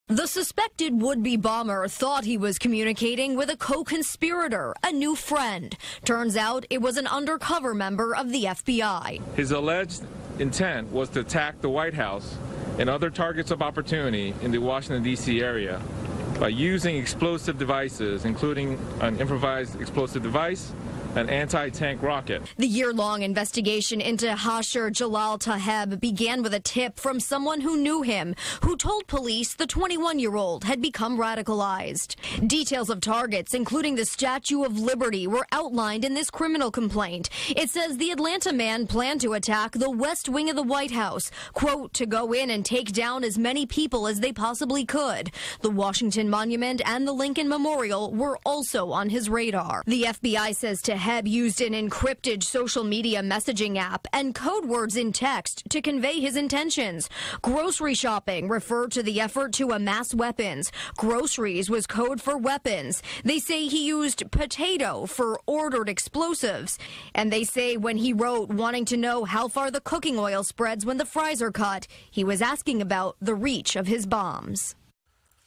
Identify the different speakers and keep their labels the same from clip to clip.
Speaker 1: The suspected would-be bomber thought he was communicating with a co-conspirator, a new friend. Turns out it was an undercover member of the FBI.
Speaker 2: His alleged intent was to attack the White House and other targets of opportunity in the Washington, D.C. area by using explosive devices, including an improvised explosive device, an anti-tank rocket.
Speaker 1: The year-long investigation into Hasher Jallal Taheb began with a tip from someone who knew him, who told police the 21-year-old had become radicalized. Details of targets, including the Statue of Liberty, were outlined in this criminal complaint. It says the Atlanta man planned to attack the West Wing of the White House, quote, to go in and take down as many people as they possibly could. The Washington Monument and the Lincoln Memorial were also on his radar. The FBI says Taheb used an encrypted social media messaging app and code words in text to convey his intentions. Grocery shopping referred to the effort to amass weapons. Groceries was code for weapons. They say he used potato for ordered explosives. And they say when he wrote wanting to know how far the cooking oil spreads when the fries are cut, he was asking about the reach of his bombs.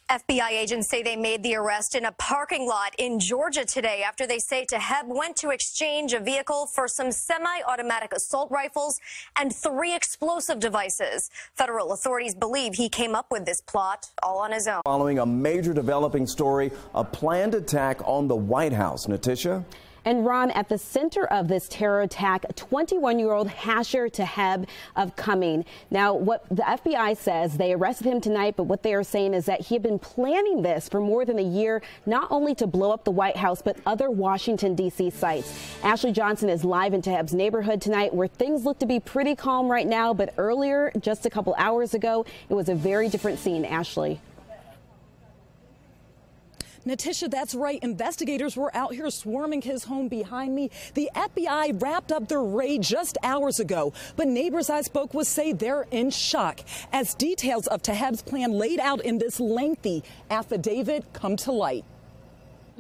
Speaker 1: FBI agents say they made the arrest in a parking lot in Georgia today after they say Taheb went to exchange a vehicle for some semi-automatic assault rifles and 3 explosive devices. Federal authorities believe he came up with this plot all on his own.
Speaker 3: Following a major developing story, a planned attack on the White House. Natisha?
Speaker 4: And Ron, at the center of this terror attack, 21-year-old Hasher Taheb of Cumming. Now, what the FBI says, they arrested him tonight, but what they are saying is that he had been planning this for more than a year, not only to blow up the White House, but other Washington, D.C. sites. Ashley Johnson is live in Taheb's neighborhood tonight, where things look to be pretty calm right now, but earlier, just a couple hours ago, it was a very different scene. Ashley.
Speaker 5: Natisha, that's right. Investigators were out here swarming his home behind me. The FBI wrapped up their raid just hours ago, but neighbors I spoke with say they're in shock as details of Taheb's plan laid out in this lengthy affidavit come to light.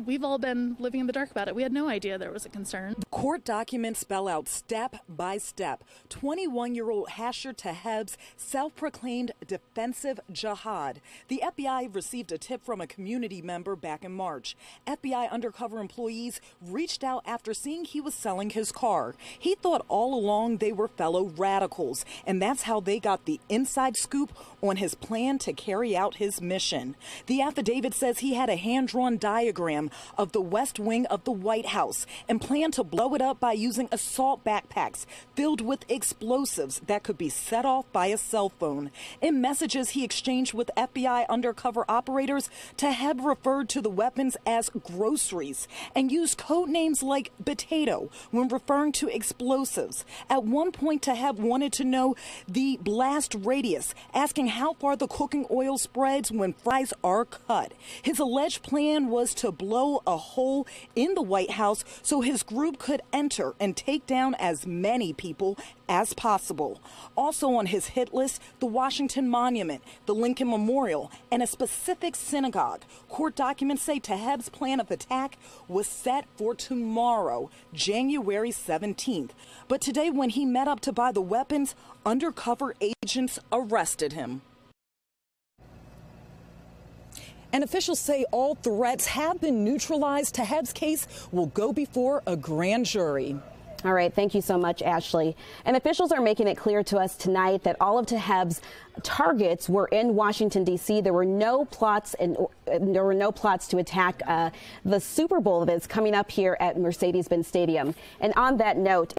Speaker 6: We've all been living in the dark about it. We had no idea there was a concern.
Speaker 5: The court documents spell out step by step 21-year-old Hasher Taheb's self-proclaimed defensive jihad. The FBI received a tip from a community member back in March. FBI undercover employees reached out after seeing he was selling his car. He thought all along they were fellow radicals, and that's how they got the inside scoop on his plan to carry out his mission. The affidavit says he had a hand-drawn diagram of the West Wing of the White House and planned to blow it up by using assault backpacks filled with explosives that could be set off by a cell phone. In messages he exchanged with FBI undercover operators, Taheb referred to the weapons as groceries and used code names like potato when referring to explosives. At one point, Taheb wanted to know the blast radius, asking how far the cooking oil spreads when fries are cut. His alleged plan was to blow a hole in the White House so his group could enter and take down as many people as possible. Also on his hit list, the Washington Monument, the Lincoln Memorial, and a specific synagogue. Court documents say Taheb's plan of attack was set for tomorrow, January 17th. But today, when he met up to buy the weapons, undercover agents arrested him. And officials say all threats have been neutralized. Taheb's case will go before a grand jury.
Speaker 4: All right. Thank you so much, Ashley. And officials are making it clear to us tonight that all of Taheb's targets were in Washington, D.C. There were no plots to attack the Super Bowl that is coming up here at Mercedes-Benz Stadium. And on that note,